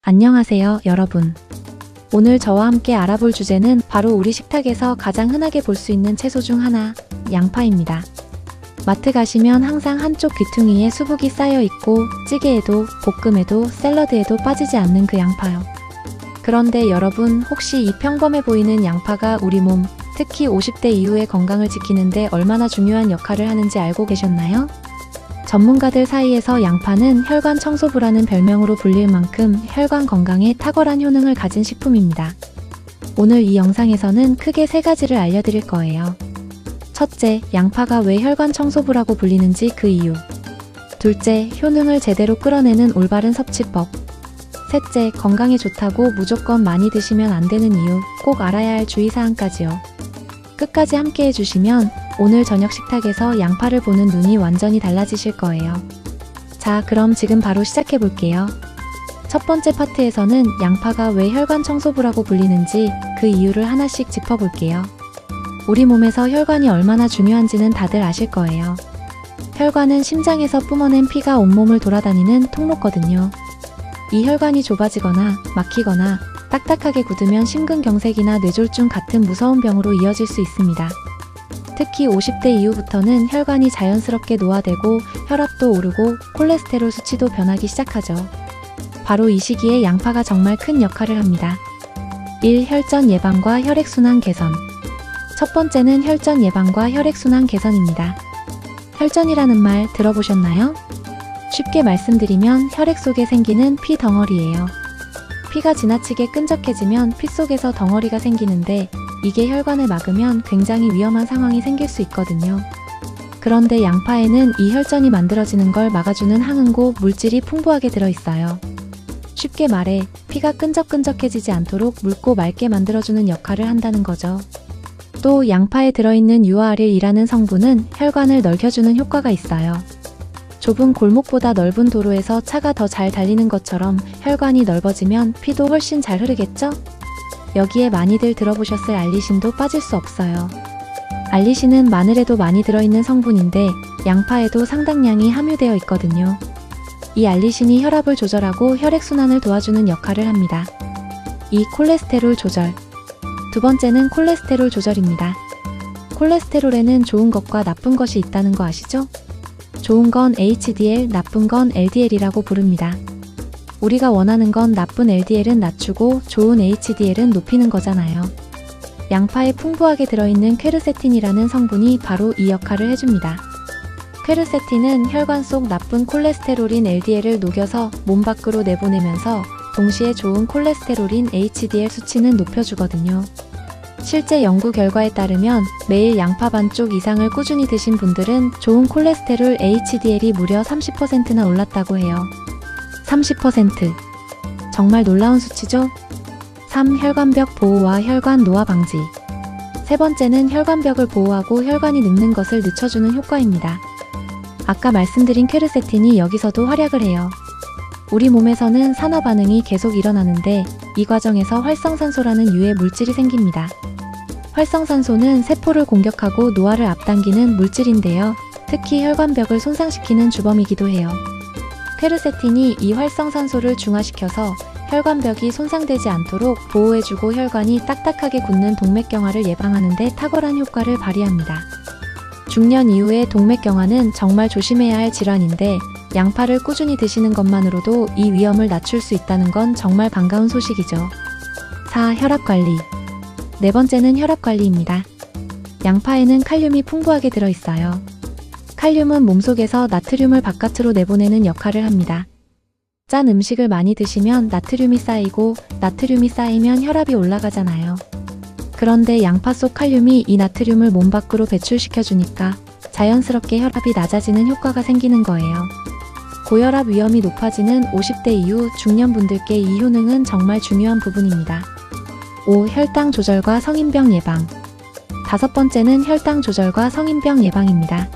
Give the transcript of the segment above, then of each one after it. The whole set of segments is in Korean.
안녕하세요, 여러분. 오늘 저와 함께 알아볼 주제는 바로 우리 식탁에서 가장 흔하게 볼 수 있는 채소 중 하나, 양파입니다. 마트 가시면 항상 한쪽 귀퉁이에 수북이 쌓여 있고 찌개에도, 볶음에도, 샐러드에도 빠지지 않는 그 양파요. 그런데 여러분, 혹시 이 평범해 보이는 양파가 우리 몸, 특히 50대 이후의 건강을 지키는데 얼마나 중요한 역할을 하는지 알고 계셨나요? 전문가들 사이에서 양파는 혈관 청소부라는 별명으로 불릴 만큼 혈관 건강에 탁월한 효능을 가진 식품입니다. 오늘 이 영상에서는 크게 세 가지를 알려드릴 거예요. 첫째, 양파가 왜 혈관 청소부라고 불리는지 그 이유. 둘째, 효능을 제대로 끌어내는 올바른 섭취법. 셋째, 건강에 좋다고 무조건 많이 드시면 안 되는 이유, 꼭 알아야 할 주의사항까지요. 끝까지 함께 해주시면 오늘 저녁 식탁에서 양파를 보는 눈이 완전히 달라지실 거예요. 자, 그럼 지금 바로 시작해 볼게요. 첫 번째 파트에서는 양파가 왜 혈관 청소부라고 불리는지 그 이유를 하나씩 짚어볼게요. 우리 몸에서 혈관이 얼마나 중요한지는 다들 아실 거예요. 혈관은 심장에서 뿜어낸 피가 온몸을 돌아다니는 통로거든요. 이 혈관이 좁아지거나 막히거나 딱딱하게 굳으면 심근경색이나 뇌졸중 같은 무서운 병으로 이어질 수 있습니다. 특히 50대 이후부터는 혈관이 자연스럽게 노화되고 혈압도 오르고 콜레스테롤 수치도 변하기 시작하죠. 바로 이 시기에 양파가 정말 큰 역할을 합니다. 1. 혈전 예방과 혈액순환 개선. 첫 번째는 혈전 예방과 혈액순환 개선입니다. 혈전이라는 말 들어보셨나요? 쉽게 말씀드리면 혈액 속에 생기는 피 덩어리예요. 피가 지나치게 끈적해지면 피 속에서 덩어리가 생기는데 이게 혈관을 막으면 굉장히 위험한 상황이 생길 수 있거든요. 그런데 양파에는 이 혈전이 만들어지는 걸 막아주는 항응고 물질이 풍부하게 들어있어요. 쉽게 말해 피가 끈적끈적해지지 않도록 묽고 맑게 만들어주는 역할을 한다는 거죠. 또 양파에 들어있는 유아알일이라는 성분은 혈관을 넓혀주는 효과가 있어요. 좁은 골목보다 넓은 도로에서 차가 더 잘 달리는 것처럼 혈관이 넓어지면 피도 훨씬 잘 흐르겠죠? 여기에 많이들 들어보셨을 알리신도 빠질 수 없어요. 알리신은 마늘에도 많이 들어있는 성분인데 양파에도 상당량이 함유되어 있거든요. 이 알리신이 혈압을 조절하고 혈액순환을 도와주는 역할을 합니다. 2. 콜레스테롤 조절. 두 번째는 콜레스테롤 조절입니다. 콜레스테롤에는 좋은 것과 나쁜 것이 있다는 거 아시죠? 좋은 건 HDL, 나쁜 건 LDL이라고 부릅니다. 우리가 원하는 건 나쁜 LDL은 낮추고 좋은 HDL은 높이는 거잖아요. 양파에 풍부하게 들어있는 퀘르세틴이라는 성분이 바로 이 역할을 해줍니다. 퀘르세틴은 혈관 속 나쁜 콜레스테롤인 LDL을 녹여서 몸 밖으로 내보내면서 동시에 좋은 콜레스테롤인 HDL 수치는 높여주거든요. 실제 연구 결과에 따르면 매일 양파 반쪽 이상을 꾸준히 드신 분들은 좋은 콜레스테롤 HDL이 무려 30%나 올랐다고 해요. 30%. 정말 놀라운 수치죠? 3. 혈관벽 보호와 혈관 노화 방지. 세 번째는 혈관벽을 보호하고 혈관이 늙는 것을 늦춰주는 효과입니다. 아까 말씀드린 퀘르세틴이 여기서도 활약을 해요. 우리 몸에서는 산화 반응이 계속 일어나는데 이 과정에서 활성산소라는 유해 물질이 생깁니다. 활성산소는 세포를 공격하고 노화를 앞당기는 물질인데요. 특히 혈관벽을 손상시키는 주범이기도 해요. 퀘르세틴이 이 활성산소를 중화시켜서 혈관벽이 손상되지 않도록 보호해주고 혈관이 딱딱하게 굳는 동맥경화를 예방하는 데 탁월한 효과를 발휘합니다. 중년 이후의 동맥경화는 정말 조심해야 할 질환인데 양파를 꾸준히 드시는 것만으로도 이 위험을 낮출 수 있다는 건 정말 반가운 소식이죠. 4. 혈압관리. 네 번째는 혈압관리입니다. 양파에는 칼륨이 풍부하게 들어있어요. 칼륨은 몸속에서 나트륨을 바깥으로 내보내는 역할을 합니다. 짠 음식을 많이 드시면 나트륨이 쌓이고 나트륨이 쌓이면 혈압이 올라가잖아요. 그런데 양파 속 칼륨이 이 나트륨을 몸 밖으로 배출시켜주니까 자연스럽게 혈압이 낮아지는 효과가 생기는 거예요. 고혈압 위험이 높아지는 50대 이후 중년분들께 이 효능은 정말 중요한 부분입니다. 5. 혈당 조절과 성인병 예방. 다섯 번째는 혈당 조절과 성인병 예방입니다.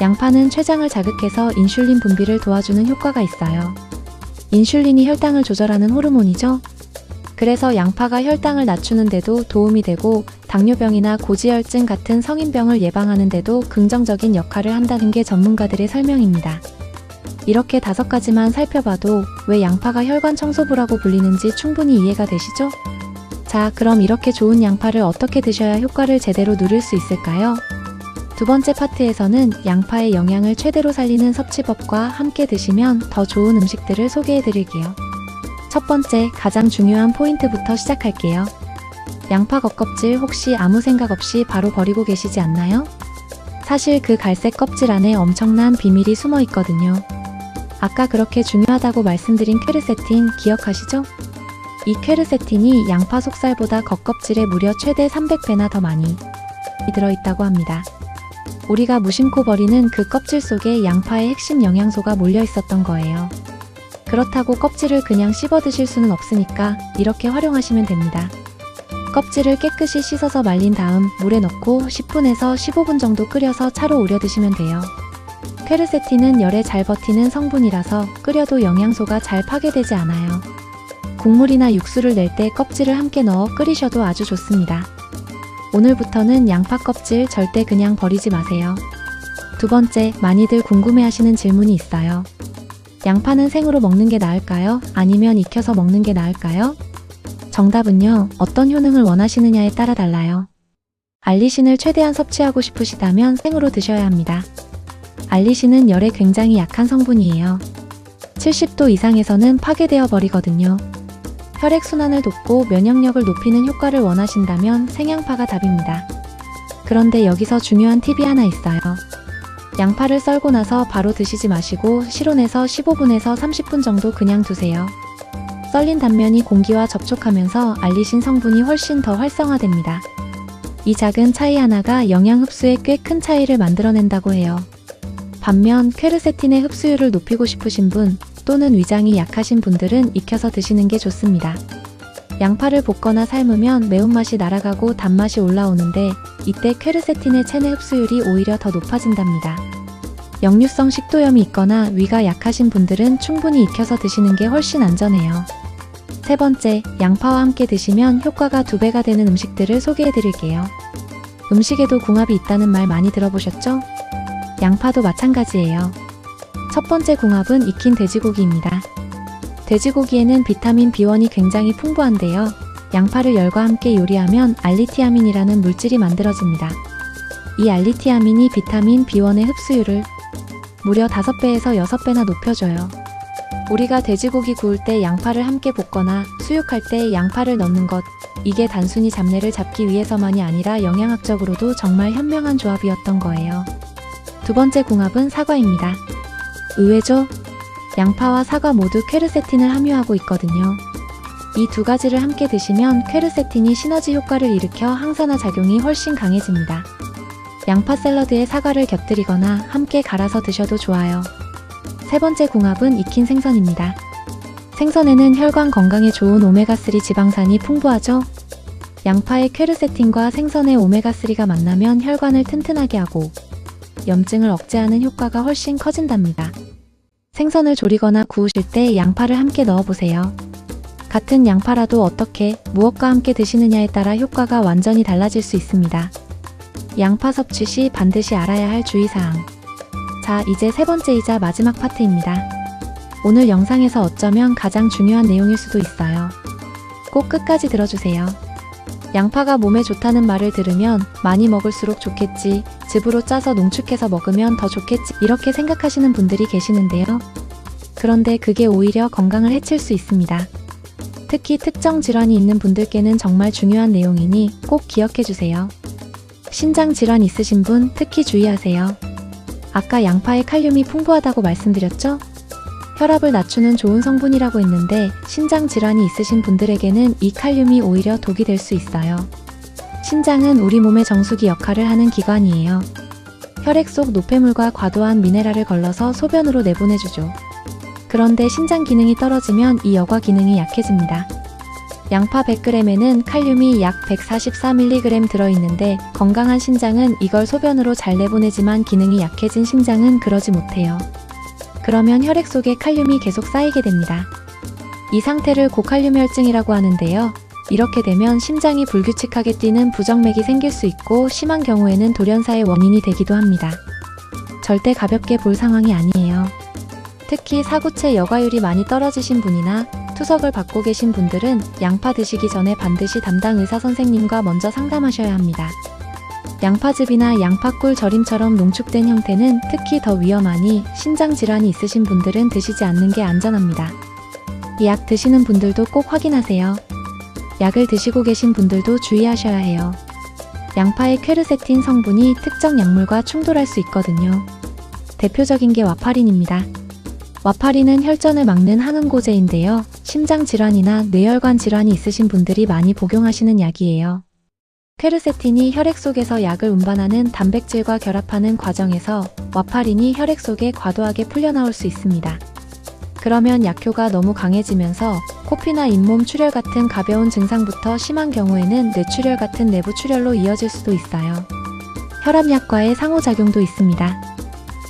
양파는 췌장을 자극해서 인슐린 분비를 도와주는 효과가 있어요. 인슐린이 혈당을 조절하는 호르몬이죠. 그래서 양파가 혈당을 낮추는 데도 도움이 되고 당뇨병이나 고지혈증 같은 성인병을 예방하는 데도 긍정적인 역할을 한다는 게 전문가들의 설명입니다. 이렇게 5가지만 살펴봐도 왜 양파가 혈관 청소부라고 불리는지 충분히 이해가 되시죠? 자, 그럼 이렇게 좋은 양파를 어떻게 드셔야 효과를 제대로 누릴 수 있을까요? 두 번째 파트에서는 양파의 영양을 최대로 살리는 섭취법과 함께 드시면 더 좋은 음식들을 소개해 드릴게요. 첫 번째, 가장 중요한 포인트부터 시작할게요. 양파 겉껍질 혹시 아무 생각 없이 바로 버리고 계시지 않나요? 사실 그 갈색 껍질 안에 엄청난 비밀이 숨어 있거든요. 아까 그렇게 중요하다고 말씀드린 퀘르세틴 기억하시죠? 이 퀘르세틴이 양파 속살보다 겉껍질에 무려 최대 300배나 더 많이 들어있다고 합니다. 우리가 무심코 버리는 그 껍질 속에 양파의 핵심 영양소가 몰려 있었던 거예요. 그렇다고 껍질을 그냥 씹어 드실 수는 없으니까 이렇게 활용하시면 됩니다. 껍질을 깨끗이 씻어서 말린 다음 물에 넣고 10분에서 15분 정도 끓여서 차로 우려 드시면 돼요. 퀘르세틴은 열에 잘 버티는 성분이라서 끓여도 영양소가 잘 파괴되지 않아요. 국물이나 육수를 낼 때 껍질을 함께 넣어 끓이셔도 아주 좋습니다. 오늘부터는 양파 껍질 절대 그냥 버리지 마세요. 두 번째, 많이들 궁금해하시는 질문이 있어요. 양파는 생으로 먹는 게 나을까요? 아니면 익혀서 먹는 게 나을까요? 정답은요, 어떤 효능을 원하시느냐에 따라 달라요. 알리신을 최대한 섭취하고 싶으시다면 생으로 드셔야 합니다. 알리신은 열에 굉장히 약한 성분이에요. 70도 이상에서는 파괴되어 버리거든요. 혈액순환을 돕고 면역력을 높이는 효과를 원하신다면 생양파가 답입니다. 그런데 여기서 중요한 팁이 하나 있어요. 양파를 썰고 나서 바로 드시지 마시고 실온에서 15분에서 30분 정도 그냥 두세요. 썰린 단면이 공기와 접촉하면서 알리신 성분이 훨씬 더 활성화됩니다. 이 작은 차이 하나가 영양 흡수에 꽤 큰 차이를 만들어낸다고 해요. 반면 퀘르세틴의 흡수율을 높이고 싶으신 분 또는 위장이 약하신 분들은 익혀서 드시는 게 좋습니다. 양파를 볶거나 삶으면 매운맛이 날아가고 단맛이 올라오는데 이때 퀘르세틴의 체내 흡수율이 오히려 더 높아진답니다. 역류성 식도염이 있거나 위가 약하신 분들은 충분히 익혀서 드시는 게 훨씬 안전해요. 세 번째, 양파와 함께 드시면 효과가 2배가 되는 음식들을 소개해 드릴게요. 음식에도 궁합이 있다는 말 많이 들어보셨죠? 양파도 마찬가지예요. 첫 번째 궁합은 익힌 돼지고기입니다. 돼지고기에는 비타민 B1이 굉장히 풍부한데요. 양파를 열과 함께 요리하면 알리티아민이라는 물질이 만들어집니다. 이 알리티아민이 비타민 B1의 흡수율을 무려 5배에서 6배나 높여줘요. 우리가 돼지고기 구울 때 양파를 함께 볶거나 수육할 때 양파를 넣는 것, 이게 단순히 잡내를 잡기 위해서만이 아니라 영양학적으로도 정말 현명한 조합이었던 거예요. 두 번째 궁합은 사과입니다. 의외죠? 양파와 사과 모두 퀘르세틴을 함유하고 있거든요. 이 2가지를 함께 드시면 퀘르세틴이 시너지 효과를 일으켜 항산화 작용이 훨씬 강해집니다. 양파 샐러드에 사과를 곁들이거나 함께 갈아서 드셔도 좋아요. 세 번째 궁합은 익힌 생선입니다. 생선에는 혈관 건강에 좋은 오메가3 지방산이 풍부하죠? 양파의 퀘르세틴과 생선의 오메가3가 만나면 혈관을 튼튼하게 하고 염증을 억제하는 효과가 훨씬 커진답니다. 생선을 조리거나 구우실 때 양파를 함께 넣어보세요. 같은 양파라도 어떻게, 무엇과 함께 드시느냐에 따라 효과가 완전히 달라질 수 있습니다. 양파 섭취 시 반드시 알아야 할 주의사항. 자, 이제 세 번째이자 마지막 파트입니다. 오늘 영상에서 어쩌면 가장 중요한 내용일 수도 있어요. 꼭 끝까지 들어주세요. 양파가 몸에 좋다는 말을 들으면 많이 먹을수록 좋겠지, 즙으로 짜서 농축해서 먹으면 더 좋겠지, 이렇게 생각하시는 분들이 계시는데요. 그런데 그게 오히려 건강을 해칠 수 있습니다. 특히 특정 질환이 있는 분들께는 정말 중요한 내용이니 꼭 기억해주세요. 신장 질환 있으신 분 특히 주의하세요. 아까 양파에 칼륨이 풍부하다고 말씀드렸죠? 혈압을 낮추는 좋은 성분이라고 했는데 신장 질환이 있으신 분들에게는 이 칼륨이 오히려 독이 될 수 있어요. 신장은 우리 몸의 정수기 역할을 하는 기관이에요. 혈액 속 노폐물과 과도한 미네랄을 걸러서 소변으로 내보내주죠. 그런데 신장 기능이 떨어지면 이 여과 기능이 약해집니다. 양파 100g에는 칼륨이 약 144mg 들어있는데 건강한 신장은 이걸 소변으로 잘 내보내지만 기능이 약해진 신장은 그러지 못해요. 그러면 혈액 속에 칼륨이 계속 쌓이게 됩니다. 이 상태를 고칼륨혈증이라고 하는데요. 이렇게 되면 심장이 불규칙하게 뛰는 부정맥이 생길 수 있고 심한 경우에는 돌연사의 원인이 되기도 합니다. 절대 가볍게 볼 상황이 아니에요. 특히 사구체 여과율이 많이 떨어지신 분이나 투석을 받고 계신 분들은 양파 드시기 전에 반드시 담당 의사 선생님과 먼저 상담하셔야 합니다. 양파즙이나 양파꿀 절임처럼 농축된 형태는 특히 더 위험하니 신장 질환이 있으신 분들은 드시지 않는 게 안전합니다. 이 약 드시는 분들도 꼭 확인하세요. 약을 드시고 계신 분들도 주의하셔야 해요. 양파의 퀘르세틴 성분이 특정 약물과 충돌할 수 있거든요. 대표적인 게 와파린입니다. 와파린은 혈전을 막는 항응고제인데요. 심장 질환이나 뇌혈관 질환이 있으신 분들이 많이 복용하시는 약이에요. 퀘르세틴이 혈액 속에서 약을 운반하는 단백질과 결합하는 과정에서 와파린이 혈액 속에 과도하게 풀려나올 수 있습니다. 그러면 약효가 너무 강해지면서 코피나 잇몸 출혈 같은 가벼운 증상부터 심한 경우에는 뇌출혈 같은 내부 출혈로 이어질 수도 있어요. 혈압약과의 상호작용도 있습니다.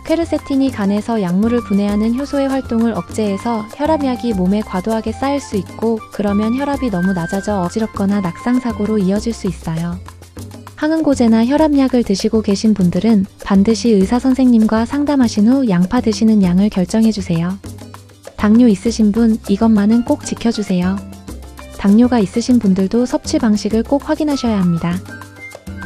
퀘르세틴이 간에서 약물을 분해하는 효소의 활동을 억제해서 혈압약이 몸에 과도하게 쌓일 수 있고, 그러면 혈압이 너무 낮아져 어지럽거나 낙상사고로 이어질 수 있어요. 항응고제나 혈압약을 드시고 계신 분들은 반드시 의사 선생님과 상담하신 후 양파 드시는 양을 결정해주세요. 당뇨 있으신 분, 이것만은 꼭 지켜주세요. 당뇨가 있으신 분들도 섭취 방식을 꼭 확인하셔야 합니다.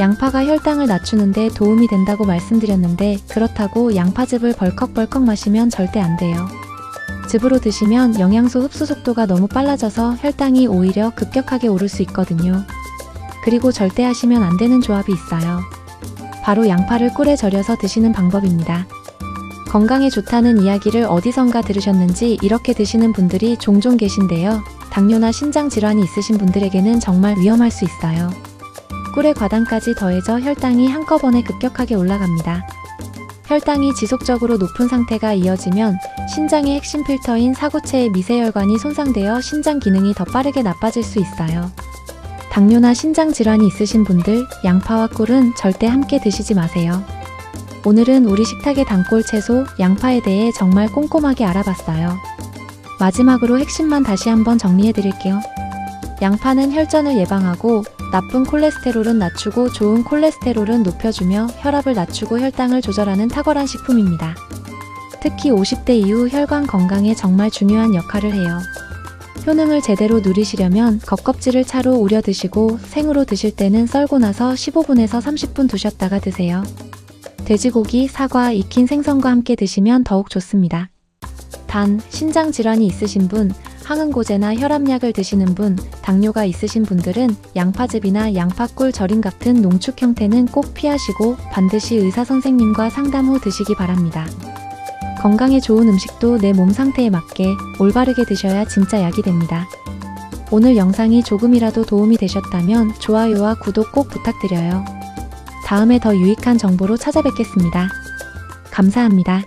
양파가 혈당을 낮추는데 도움이 된다고 말씀드렸는데, 그렇다고 양파즙을 벌컥벌컥 마시면 절대 안 돼요. 즙으로 드시면 영양소 흡수 속도가 너무 빨라져서 혈당이 오히려 급격하게 오를 수 있거든요. 그리고 절대 하시면 안 되는 조합이 있어요. 바로 양파를 꿀에 절여서 드시는 방법입니다. 건강에 좋다는 이야기를 어디선가 들으셨는지 이렇게 드시는 분들이 종종 계신데요. 당뇨나 신장 질환이 있으신 분들에게는 정말 위험할 수 있어요. 꿀의 과당까지 더해져 혈당이 한꺼번에 급격하게 올라갑니다. 혈당이 지속적으로 높은 상태가 이어지면 신장의 핵심 필터인 사구체의 미세혈관이 손상되어 신장 기능이 더 빠르게 나빠질 수 있어요. 당뇨나 신장 질환이 있으신 분들, 양파와 꿀은 절대 함께 드시지 마세요. 오늘은 우리 식탁의 단골 채소, 양파에 대해 정말 꼼꼼하게 알아봤어요. 마지막으로 핵심만 다시 한번 정리해드릴게요. 양파는 혈전을 예방하고 나쁜 콜레스테롤은 낮추고 좋은 콜레스테롤은 높여주며 혈압을 낮추고 혈당을 조절하는 탁월한 식품입니다. 특히 50대 이후 혈관 건강에 정말 중요한 역할을 해요. 효능을 제대로 누리시려면 겉껍질을 차로 우려 드시고 생으로 드실 때는 썰고 나서 15분에서 30분 두셨다가 드세요. 돼지고기, 사과, 익힌 생선과 함께 드시면 더욱 좋습니다. 단, 신장 질환이 있으신 분, 항응고제나 혈압약을 드시는 분, 당뇨가 있으신 분들은 양파즙이나 양파꿀 절임 같은 농축 형태는 꼭 피하시고 반드시 의사 선생님과 상담 후 드시기 바랍니다. 건강에 좋은 음식도 내 몸 상태에 맞게 올바르게 드셔야 진짜 약이 됩니다. 오늘 영상이 조금이라도 도움이 되셨다면 좋아요와 구독 꼭 부탁드려요. 다음에 더 유익한 정보로 찾아뵙겠습니다. 감사합니다.